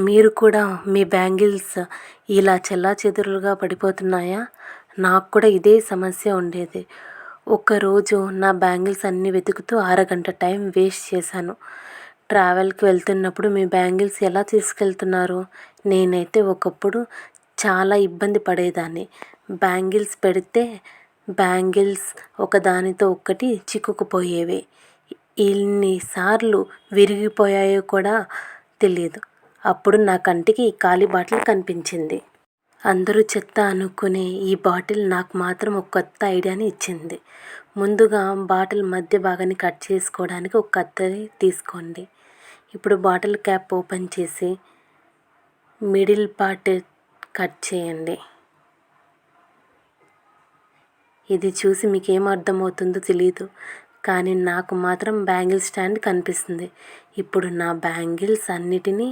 మీరు కూడా మీ బ్యాంగిల్స్ ఇలా చెల్లాచెదురుగా పడిపోతున్నాయా? నాకు కూడా ఇదే సమస్య ఉండేది. ఒక్కరోజు నా బ్యాంగిల్స్ అన్నీ వెతుకుతూ అరగంట టైం వేస్ట్ చేశాను. ట్రావెల్కి వెళ్తున్నప్పుడు మీ బ్యాంగిల్స్ ఎలా తీసుకెళ్తున్నారు? నేనైతే ఒకప్పుడు చాలా ఇబ్బంది పడేదాన్ని. బ్యాంగిల్స్ పెడితే బ్యాంగిల్స్ ఒకదానితో ఒక్కటి చిక్కుకుపోయేవి. ఎన్నిసార్లు విరిగిపోయాయో కూడా తెలియదు. అప్పుడు నా కంటికి ఖాళీ బాటిల్ కనిపించింది. అందరూ చెత్త అనుకునే ఈ బాటిల్ నాకు మాత్రం ఒక కొత్త ఐడియాని ఇచ్చింది. ముందుగా బాటిల్ మధ్య భాగాన్ని కట్ చేసుకోవడానికి ఒక కత్తెర తీసుకోండి. ఇప్పుడు బాటిల్ క్యాప్ ఓపెన్ చేసి మిడిల్ పార్ట్ కట్ చేయండి. ఇది చూసి మీకు ఏం అర్థమవుతుందో తెలీదు, కానీ నాకు మాత్రం బ్యాంగిల్ స్టాండ్ కనిపిస్తుంది. ఇప్పుడు నా బ్యాంగిల్స్ అన్నిటినీ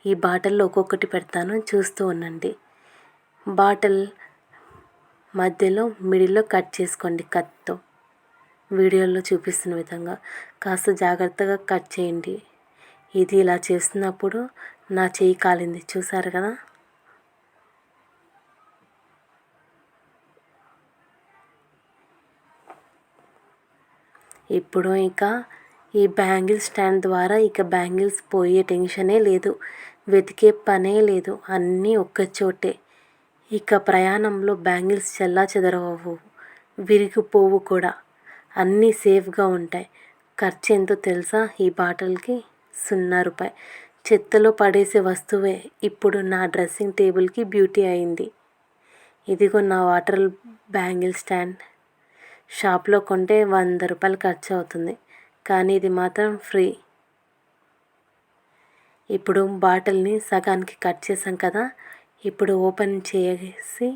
ఈ బాటిల్లో ఒక్కొక్కటి పెడతాను, చూస్తూ ఉండండి. బాటిల్ మధ్యలో మిడిల్లో కట్ చేసుకోండి కత్తో. వీడియోలో చూపిస్తున్న విధంగా కాస్త జాగ్రత్తగా కట్ చేయండి. ఇది ఇలా చేస్తున్నప్పుడు నా చేయి కాలింది, చూసారు కదా. ఇప్పుడు ఇక ఈ బ్యాంగిల్ స్టాండ్ ద్వారా ఇక బ్యాంగిల్స్ పోయే టెన్షనే లేదు, వెతికే పనే లేదు, అన్నీ ఒక్కచోటే. ఇక ప్రయాణంలో బ్యాంగిల్స్ చెల్లాచెదరవు, విరిగిపోవు కూడా, అన్నీ సేఫ్గా ఉంటాయి. ఖర్చు ఎంతో తెలుసా? ఈ బాటిల్కి ₹0. చెత్తలో పడేసే వస్తువే ఇప్పుడు నా డ్రెస్సింగ్ టేబుల్కి బ్యూటీ అయింది. ఇదిగో నా వాటర్ బ్యాంగిల్ స్టాండ్. షాప్లో కొంటే ₹100 ఖర్చు అవుతుంది, కానీ ఇది మాత్రం ఫ్రీ. ఇప్పుడు బాటిల్ని సగానికి కట్ చేసాం కదా, ఇప్పుడు ఓపెన్ చేసి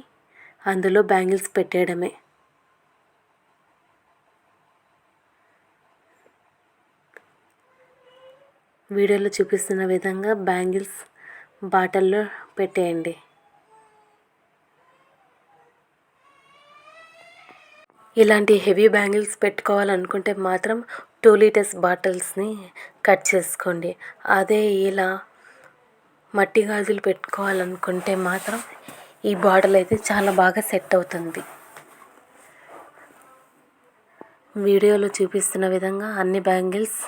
అందులో బ్యాంగిల్స్ పెట్టేయడమే. వీడియోలో చూపిస్తున్న విధంగా బ్యాంగిల్స్ బాటిల్లో పెట్టేయండి. ఇలాంటి హెవీ బ్యాంగిల్స్ పెట్టుకోవాలనుకుంటే మాత్రం 2 లీటర్స్ బాటిల్స్ని కట్ చేసుకోండి. అదే ఇలా మట్టి గాజులు పెట్టుకోవాలనుకుంటే మాత్రం ఈ బాటిల్ అయితే చాలా బాగా సెట్ అవుతుంది. వీడియోలో చూపిస్తున్న విధంగా అన్ని బ్యాంగిల్స్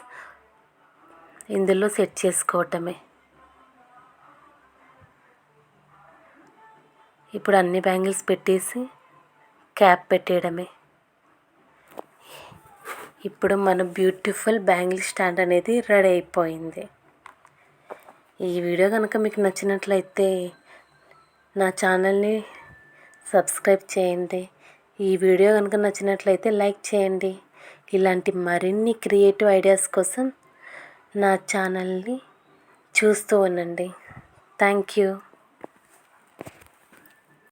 ఇందులో సెట్ చేసుకోవటమే. ఇప్పుడు అన్ని బ్యాంగిల్స్ పెట్టేసి క్యాప్ పెట్టేయడమే. ఇప్పుడు మన బ్యూటిఫుల్ బ్యాంగిల్ స్టాండ్ అనేది రెడీ అయిపోయింది. ఈ వీడియో కనుక మీకు నచ్చినట్లయితే నా ఛానల్ని సబ్స్క్రైబ్ చేయండి. ఈ వీడియో కనుక నచ్చినట్లయితే లైక్ చేయండి. ఇలాంటి మరిన్ని క్రియేటివ్ ఐడియాస్ కోసం నా ఛానల్ని చూస్తూ ఉండండి. Thank you.